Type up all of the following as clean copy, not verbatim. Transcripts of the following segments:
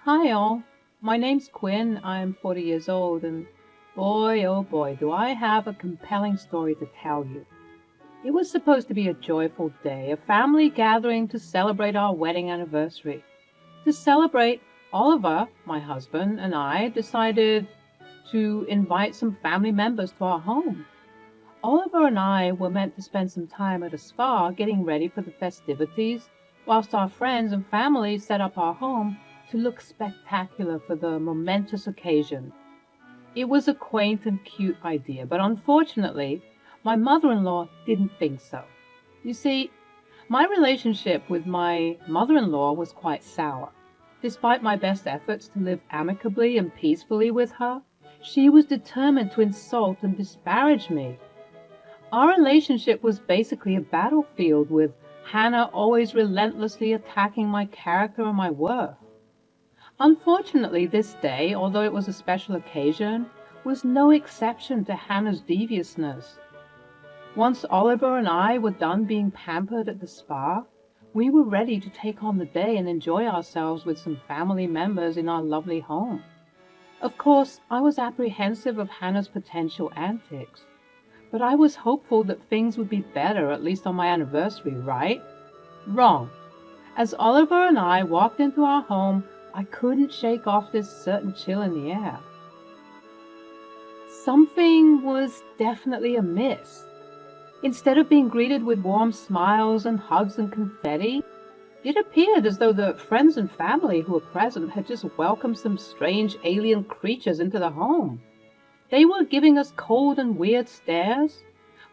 Hi all, my name's Quinn. I'm 40 years old and boy oh boy do I have a compelling story to tell you. It was supposed to be a joyful day, a family gathering to celebrate our wedding anniversary. To celebrate, Oliver, my husband, and I decided to invite some family members to our home. Oliver and I were meant to spend some time at a spa getting ready for the festivities, whilst our friends and family set up our home to look spectacular for the momentous occasion. It was a quaint and cute idea, but unfortunately, my mother-in-law didn't think so. You see, my relationship with my mother-in-law was quite sour. Despite my best efforts to live amicably and peacefully with her, she was determined to insult and disparage me. Our relationship was basically a battlefield, with Hannah always relentlessly attacking my character and my worth. Unfortunately, this day, although it was a special occasion, was no exception to Hannah's deviousness. Once Oliver and I were done being pampered at the spa, we were ready to take on the day and enjoy ourselves with some family members in our lovely home. Of course, I was apprehensive of Hannah's potential antics, but I was hopeful that things would be better, at least on my anniversary, right? Wrong. As Oliver and I walked into our home, I couldn't shake off this certain chill in the air. Something was definitely amiss. Instead of being greeted with warm smiles and hugs and confetti, it appeared as though the friends and family who were present had just welcomed some strange alien creatures into the home. They were giving us cold and weird stares.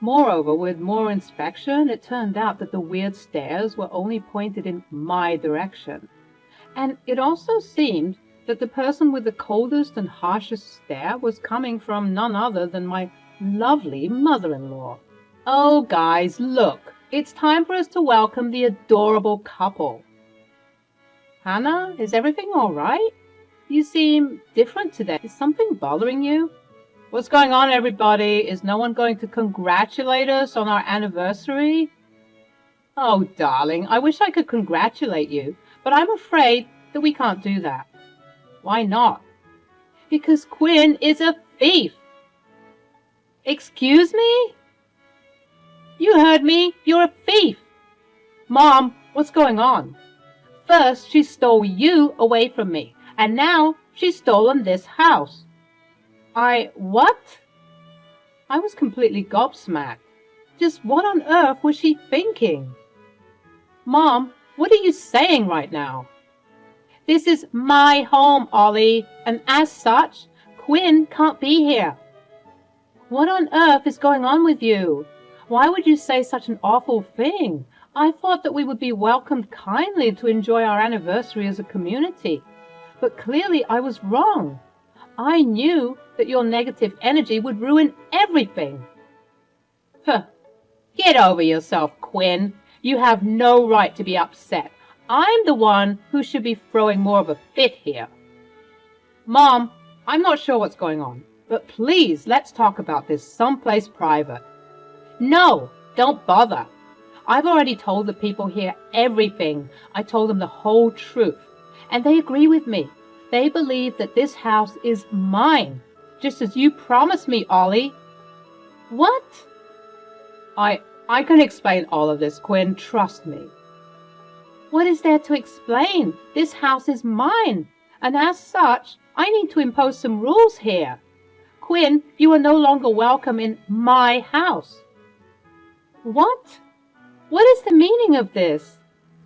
Moreover, with more inspection, it turned out that the weird stares were only pointed in my direction. And it also seemed that the person with the coldest and harshest stare was coming from none other than my lovely mother-in-law. Oh, guys, look, it's time for us to welcome the adorable couple. Hannah, is everything all right? You seem different today. Is something bothering you? What's going on, everybody? Is no one going to congratulate us on our anniversary? Oh, darling, I wish I could congratulate you, but I'm afraid that we can't do that. Why not? Because Quinn is a thief. Excuse me? You heard me. You're a thief. Mom, what's going on? First, she stole you away from me, and now she's stolen this house. What? I was completely gobsmacked. Just what on earth was she thinking? Mom, what are you saying right now? This is my home, Ollie, and as such, Quinn can't be here. What on earth is going on with you? Why would you say such an awful thing? I thought that we would be welcomed kindly to enjoy our anniversary as a community. But clearly I was wrong. I knew that your negative energy would ruin everything. Huh. Get over yourself, Quinn. You have no right to be upset. I'm the one who should be throwing more of a fit here. Mom, I'm not sure what's going on, but please let's talk about this someplace private. No, don't bother. I've already told the people here everything. I told them the whole truth, and they agree with me. They believe that this house is mine, just as you promised me, Ollie. What? I can explain all of this, Quinn, trust me. What is there to explain? This house is mine, and as such, I need to impose some rules here. Quinn, you are no longer welcome in my house. What? What is the meaning of this?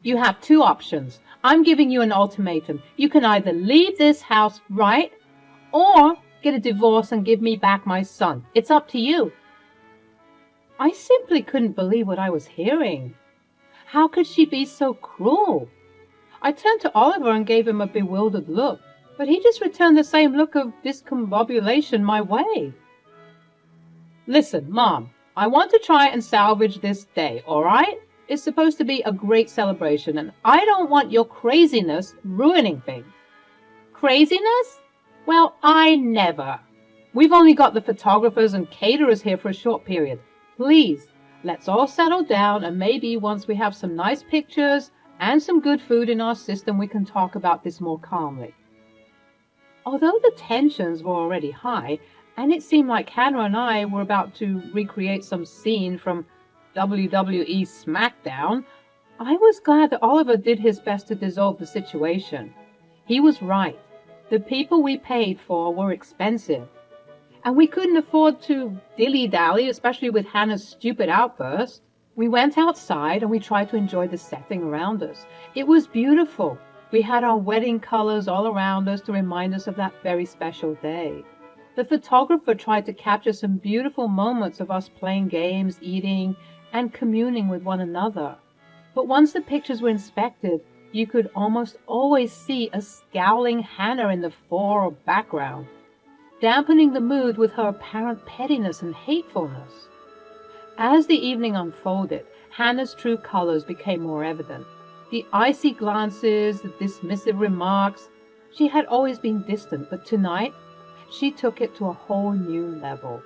You have two options. I'm giving you an ultimatum. You can either leave this house right, or get a divorce and give me back my son. It's up to you. I simply couldn't believe what I was hearing. How could she be so cruel? I turned to Oliver and gave him a bewildered look, but he just returned the same look of discombobulation my way. Listen, Mom, I want to try and salvage this day, all right? It's supposed to be a great celebration, and I don't want your craziness ruining things. Craziness? Well, I never. We've only got the photographers and caterers here for a short period. Please, let's all settle down, and maybe once we have some nice pictures and some good food in our system, we can talk about this more calmly. Although the tensions were already high, and it seemed like Hannah and I were about to recreate some scene from WWE SmackDown, I was glad that Oliver did his best to dissolve the situation. He was right. The people we paid for were expensive, and we couldn't afford to dilly-dally, especially with Hannah's stupid outburst. We went outside and we tried to enjoy the setting around us. It was beautiful. We had our wedding colors all around us to remind us of that very special day. The photographer tried to capture some beautiful moments of us playing games, eating, and communing with one another. But once the pictures were inspected, you could almost always see a scowling Hannah in the fore or background, dampening the mood with her apparent pettiness and hatefulness. As the evening unfolded, Hannah's true colors became more evident. The icy glances, the dismissive remarks. She had always been distant, but tonight she took it to a whole new level.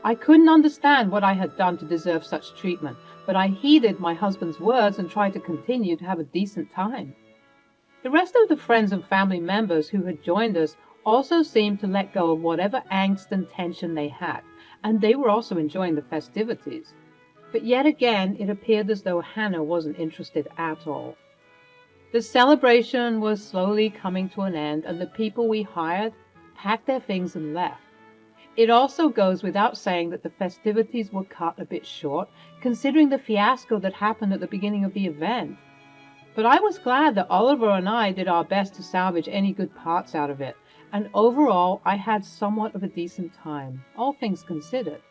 I couldn't understand what I had done to deserve such treatment, but I heeded my husband's words and tried to continue to have a decent time. The rest of the friends and family members who had joined us also seemed to let go of whatever angst and tension they had, and they were also enjoying the festivities. But yet again, it appeared as though Hannah wasn't interested at all. The celebration was slowly coming to an end, and the people we hired packed their things and left. It also goes without saying that the festivities were cut a bit short, considering the fiasco that happened at the beginning of the event. But I was glad that Oliver and I did our best to salvage any good parts out of it, and overall I had somewhat of a decent time, all things considered.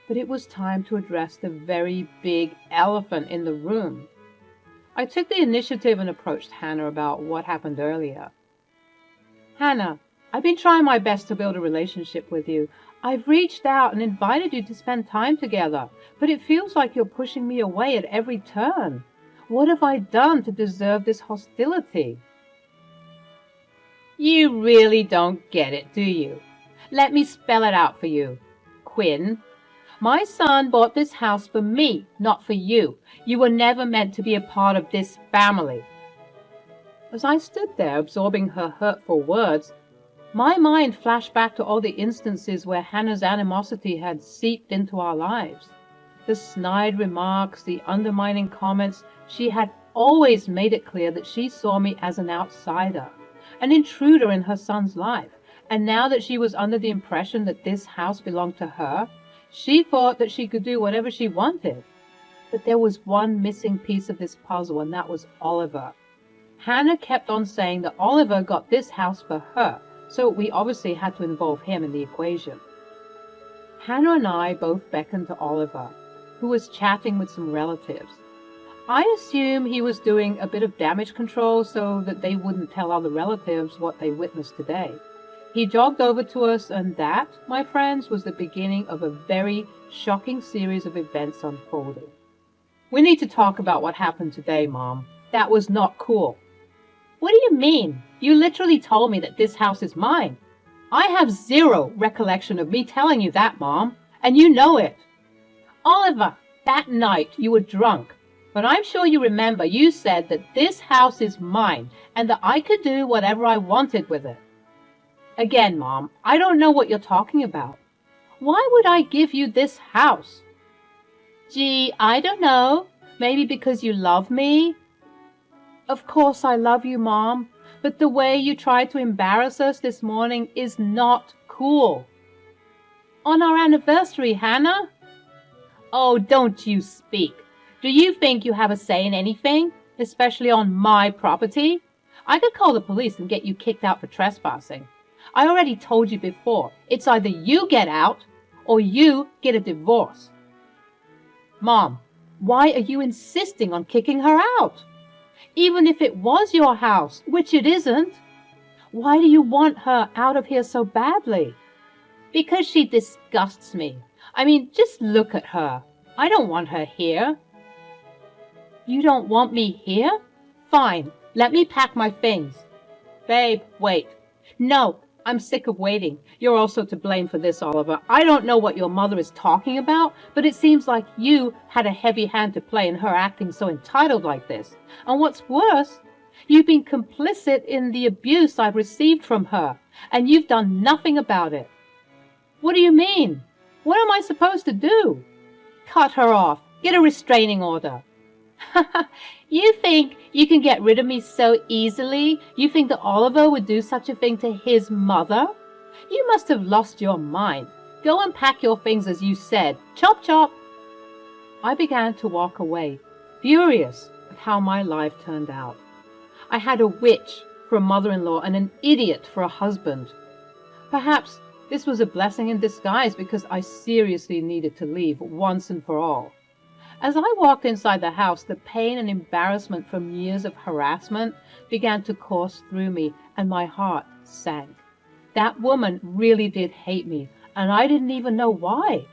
But it was time to address the very big elephant in the room. I took the initiative and approached Hannah about what happened earlier. Hannah, I've been trying my best to build a relationship with you. I've reached out and invited you to spend time together, but it feels like you're pushing me away at every turn. What have I done to deserve this hostility? You really don't get it, do you? Let me spell it out for you. Quinn, my son bought this house for me, not for you. You were never meant to be a part of this family. As I stood there absorbing her hurtful words, my mind flashed back to all the instances where Hannah's animosity had seeped into our lives. The snide remarks, the undermining comments. She had always made it clear that she saw me as an outsider, an intruder in her son's life. And now that she was under the impression that this house belonged to her, she thought that she could do whatever she wanted. But there was one missing piece of this puzzle, and that was Oliver. Hannah kept on saying that Oliver got this house for her, so we obviously had to involve him in the equation. Hannah and I both beckoned to Oliver, who was chatting with some relatives. I assume he was doing a bit of damage control so that they wouldn't tell other relatives what they witnessed today. He jogged over to us, and that, my friends, was the beginning of a very shocking series of events unfolding. We need to talk about what happened today, Mom. That was not cool. What do you mean? You literally told me that this house is mine. I have zero recollection of me telling you that, Mom, and you know it. Oliver, that night you were drunk, but I'm sure you remember you said that this house is mine and that I could do whatever I wanted with it. Again, Mom, I don't know what you're talking about. Why would I give you this house? Gee, I don't know. Maybe because you love me? Of course I love you, Mom, but the way you tried to embarrass us this morning is not cool. On our anniversary, Hannah? Oh, don't you speak. Do you think you have a say in anything, especially on my property? I could call the police and get you kicked out for trespassing. I already told you before, it's either you get out or you get a divorce. Mom, why are you insisting on kicking her out? Even if it was your house, which it isn't, why do you want her out of here so badly? Because she disgusts me. I mean, just look at her. I don't want her here. You don't want me here? Fine, let me pack my things. Babe, wait. No, I'm sick of waiting. You're also to blame for this, Oliver. I don't know what your mother is talking about, but it seems like you had a heavy hand to play in her acting so entitled like this. And what's worse, You've been complicit in the abuse I've received from her, and you've done nothing about it. What do you mean? What am I supposed to do? Cut her off. Get a restraining order. You think you can get rid of me so easily? You think that Oliver would do such a thing to his mother? You must have lost your mind. Go and pack your things as you said. Chop, chop. I began to walk away, furious at how my life turned out. I had a witch for a mother-in-law and an idiot for a husband. Perhaps this was a blessing in disguise because I seriously needed to leave once and for all. As I walked inside the house, the pain and embarrassment from years of harassment began to course through me, and my heart sank. That woman really did hate me, and I didn't even know why.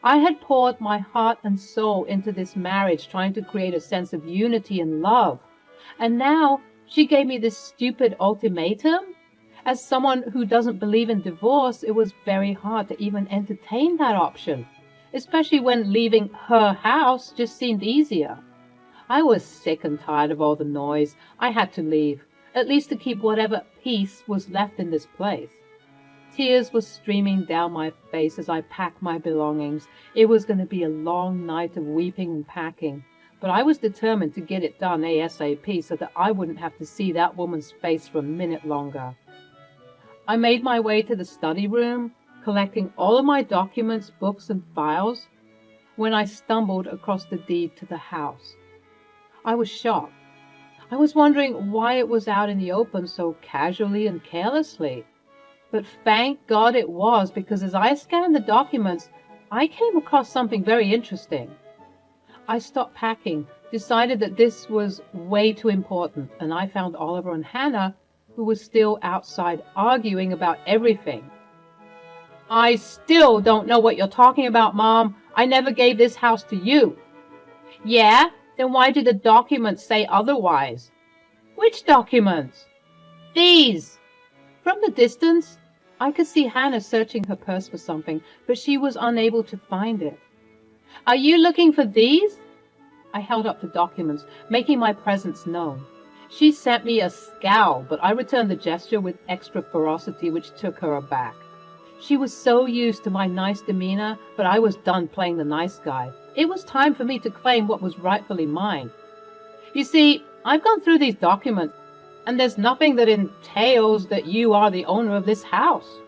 I had poured my heart and soul into this marriage, trying to create a sense of unity and love. And now she gave me this stupid ultimatum? As someone who doesn't believe in divorce, it was very hard to even entertain that option, especially when leaving her house just seemed easier. I was sick and tired of all the noise. I had to leave, at least to keep whatever peace was left in this place. Tears were streaming down my face as I packed my belongings. It was going to be a long night of weeping and packing, but I was determined to get it done ASAP so that I wouldn't have to see that woman's face for a minute longer. I made my way to the study room, collecting all of my documents, books, and files, when I stumbled across the deed to the house. I was shocked. I was wondering why it was out in the open so casually and carelessly. But thank God it was, because as I scanned the documents, I came across something very interesting. I stopped packing, decided that this was way too important, and I found Oliver and Hannah, who were still outside arguing about everything. I still don't know what you're talking about, Mom. I never gave this house to you. Yeah? Then why did the documents say otherwise? Which documents? These. From the distance, I could see Hannah searching her purse for something, but she was unable to find it. Are you looking for these? I held up the documents, making my presence known. She sent me a scowl, but I returned the gesture with extra ferocity, which took her aback. She was so used to my nice demeanor, but I was done playing the nice guy. It was time for me to claim what was rightfully mine. You see, I've gone through these documents, and there's nothing that entails that you are the owner of this house.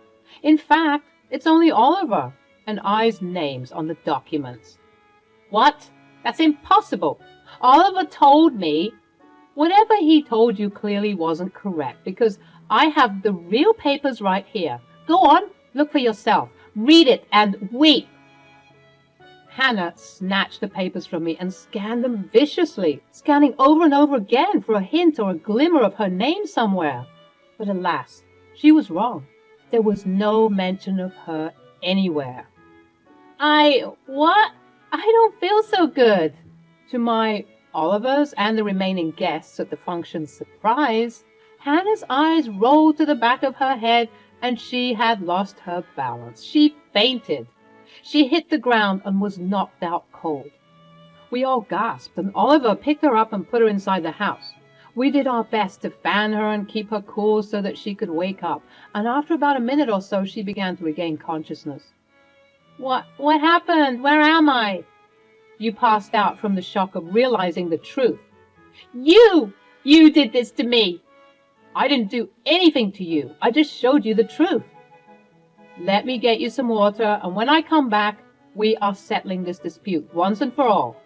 In fact, it's only Oliver and I's names on the documents. What? That's impossible. Oliver told me. Whatever he told you clearly wasn't correct, because I have the real papers right here. Go on, look for yourself. Read it and weep. Hannah snatched the papers from me and scanned them viciously, scanning over and over again for a hint or a glimmer of her name somewhere. But alas, she was wrong. There was no mention of her anywhere. What? I don't feel so good. To my Oliver's and the remaining guests at the function's surprise, Hannah's eyes rolled to the back of her head and she had lost her balance. She fainted. She hit the ground and was knocked out cold. We all gasped, and Oliver picked her up and put her inside the house. We did our best to fan her and keep her cool so that she could wake up, and after about a minute or so, she began to regain consciousness. What happened? Where am I? You passed out from the shock of realizing the truth. You did this to me. I didn't do anything to you. I just showed you the truth. Let me get you some water, and when I come back, we are settling this dispute once and for all.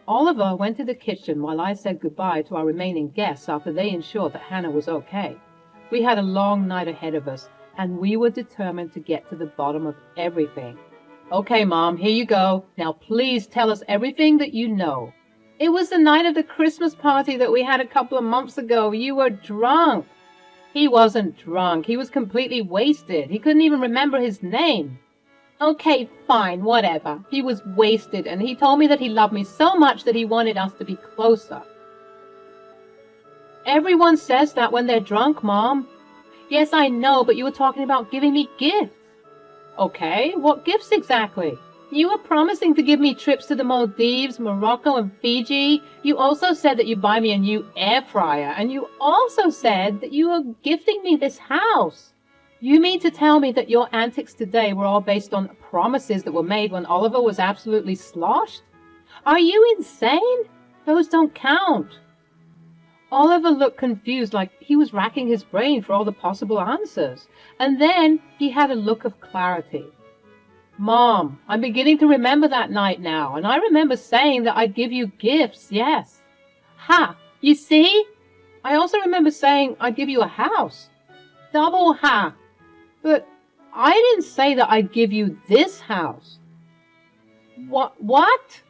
Oliver went to the kitchen while I said goodbye to our remaining guests after they ensured that Hannah was okay. We had a long night ahead of us, and we were determined to get to the bottom of everything. Okay, Mom, here you go. Now please tell us everything that you know. It was the night of the Christmas party that we had a couple of months ago. You were drunk. He wasn't drunk. He was completely wasted. He couldn't even remember his name. Okay, fine, whatever. He was wasted, and he told me that he loved me so much that he wanted us to be closer. Everyone says that when they're drunk, Mom. Yes, I know, but you were talking about giving me gifts. Okay, what gifts exactly? You were promising to give me trips to the Maldives, Morocco, and Fiji. You also said that you'd buy me a new air fryer, and you also said that you were gifting me this house. You mean to tell me that your antics today were all based on promises that were made when Oliver was absolutely sloshed? Are you insane? Those don't count. Oliver looked confused, like he was racking his brain for all the possible answers. And then he had a look of clarity. Mom, I'm beginning to remember that night now, and I remember saying that I'd give you gifts, yes. Ha! You see? I also remember saying I'd give you a house. Double ha! But I didn't say that I'd give you this house. What?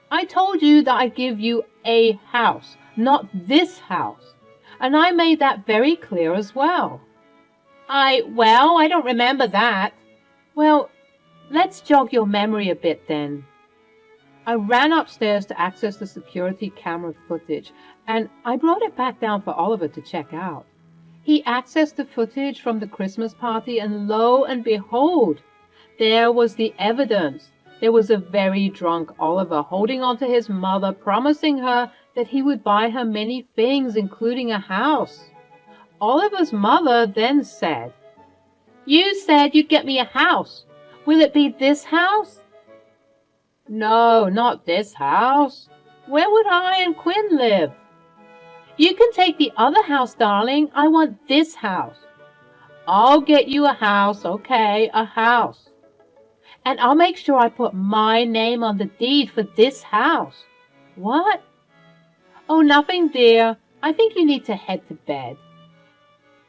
I told you that I'd give you a house, not this house. And I made that very clear as well. I don't remember that. Well, let's jog your memory a bit then. I ran upstairs to access the security camera footage, and I brought it back down for Oliver to check out. He accessed the footage from the Christmas party, and lo and behold, there was the evidence. There was a very drunk Oliver holding on to his mother, promising her that he would buy her many things, including a house. Oliver's mother then said, "You said you'd get me a house. Will it be this house?" "No, not this house. Where would I and Quinn live?" "You can take the other house, darling. I want this house." "I'll get you a house, okay, a house. And I'll make sure I put my name on the deed for this house." "What?" "Oh, nothing, dear. I think you need to head to bed."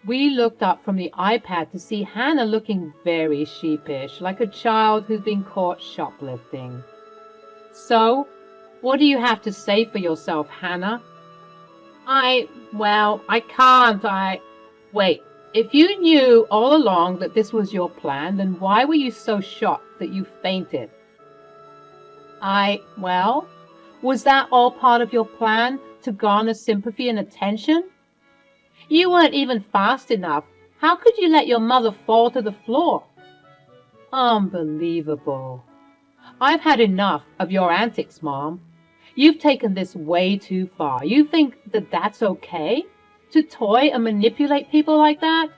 We looked up from the iPad to see Hannah looking very sheepish, like a child who's been caught shoplifting. "So, what do you have to say for yourself, Hannah?" I can't. Wait, if you knew all along that this was your plan, then why were you so shocked that you fainted? Was that all part of your plan to garner sympathy and attention? You weren't even fast enough. How could you let your mother fall to the floor? Unbelievable. I've had enough of your antics, Mom. You've taken this way too far. You think that that's okay? To toy and manipulate people like that?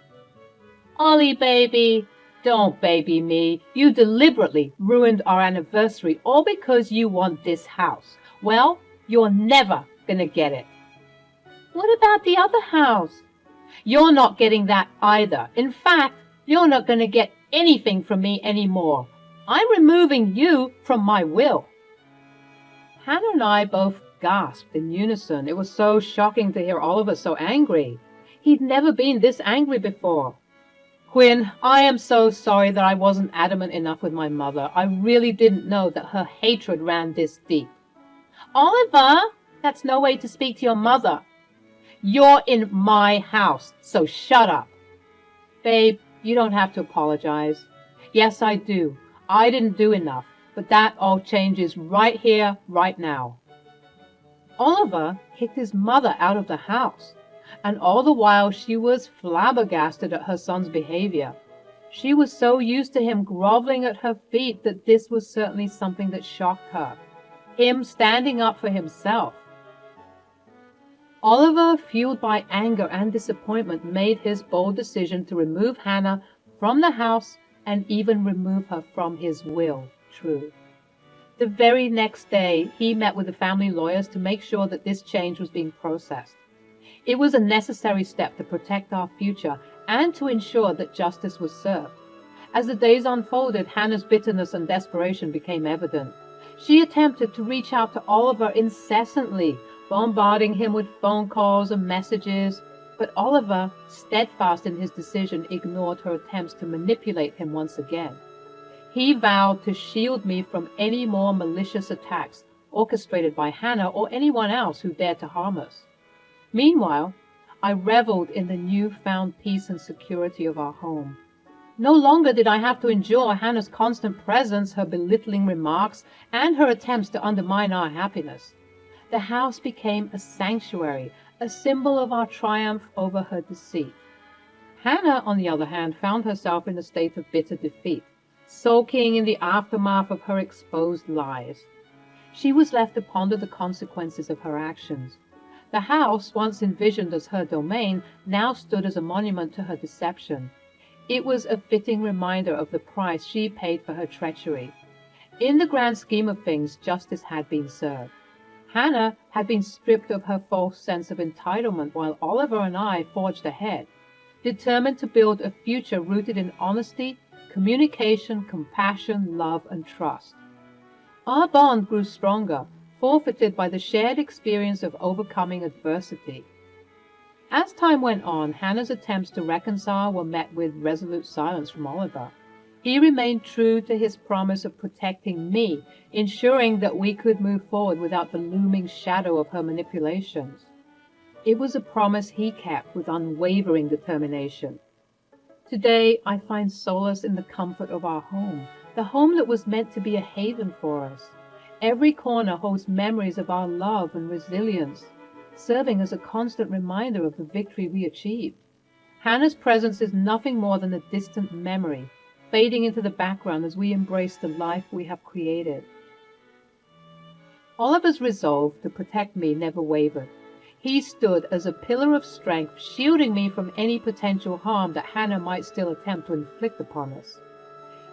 Ollie, baby, don't baby me. You deliberately ruined our anniversary all because you want this house. Well, you're never gonna get it. What about the other house? You're not getting that either. In fact, you're not gonna get anything from me anymore. I'm removing you from my will. Hannah and I both gasped in unison. It was so shocking to hear Oliver so angry. He'd never been this angry before. "Quinn, I am so sorry that I wasn't adamant enough with my mother. I really didn't know that her hatred ran this deep." "Oliver, that's no way to speak to your mother." "You're in my house, so shut up." "Babe, you don't have to apologize." "Yes, I do. I didn't do enough, but that all changes right here, right now." Oliver kicked his mother out of the house, and all the while she was flabbergasted at her son's behavior. She was so used to him groveling at her feet that this was certainly something that shocked her. Him standing up for himself. Oliver, fueled by anger and disappointment, made his bold decision to remove Hannah from the house and even remove her from his will. True. The very next day, he met with the family lawyers to make sure that this change was being processed. It was a necessary step to protect our future and to ensure that justice was served. As the days unfolded, Hannah's bitterness and desperation became evident. She attempted to reach out to Oliver incessantly, bombarding him with phone calls and messages, but Oliver, steadfast in his decision, ignored her attempts to manipulate him once again. He vowed to shield me from any more malicious attacks orchestrated by Hannah or anyone else who dared to harm us. Meanwhile, I reveled in the newfound peace and security of our home. No longer did I have to endure Hannah's constant presence, her belittling remarks, and her attempts to undermine our happiness. The house became a sanctuary, a symbol of our triumph over her deceit. Hannah, on the other hand, found herself in a state of bitter defeat. sulking in the aftermath of her exposed lies. She was left to ponder the consequences of her actions. The house, once envisioned as her domain, now stood as a monument to her deception. It was a fitting reminder of the price she paid for her treachery. In the grand scheme of things, justice had been served. Hannah had been stripped of her false sense of entitlement while Oliver and I forged ahead, determined to build a future rooted in honesty, communication, compassion, love, and trust. Our bond grew stronger, forfeited by the shared experience of overcoming adversity. As time went on, Hannah's attempts to reconcile were met with resolute silence from Oliver. He remained true to his promise of protecting me, ensuring that we could move forward without the looming shadow of her manipulations. It was a promise he kept with unwavering determination. Today, I find solace in the comfort of our home, the home that was meant to be a haven for us. Every corner holds memories of our love and resilience, serving as a constant reminder of the victory we achieved. Hannah's presence is nothing more than a distant memory, fading into the background as we embrace the life we have created. Oliver's resolve to protect me never wavered. He stood as a pillar of strength, shielding me from any potential harm that Hannah might still attempt to inflict upon us.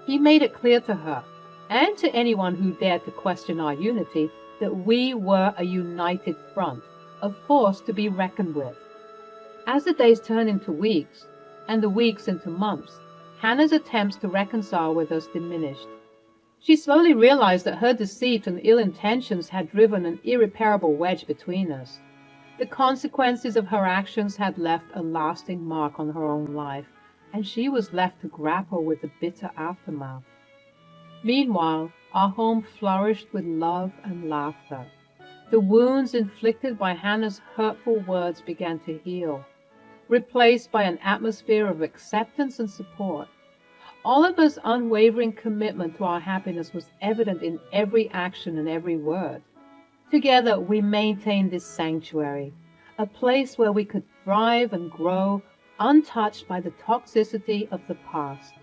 He made it clear to her, and to anyone who dared to question our unity, that we were a united front, a force to be reckoned with. As the days turned into weeks, and the weeks into months, Hannah's attempts to reconcile with us diminished. She slowly realized that her deceit and ill intentions had driven an irreparable wedge between us. The consequences of her actions had left a lasting mark on her own life, and she was left to grapple with the bitter aftermath. Meanwhile, our home flourished with love and laughter. The wounds inflicted by Hannah's hurtful words began to heal, replaced by an atmosphere of acceptance and support. Oliver's unwavering commitment to our happiness was evident in every action and every word. Together, we maintained this sanctuary, a place where we could thrive and grow, untouched by the toxicity of the past.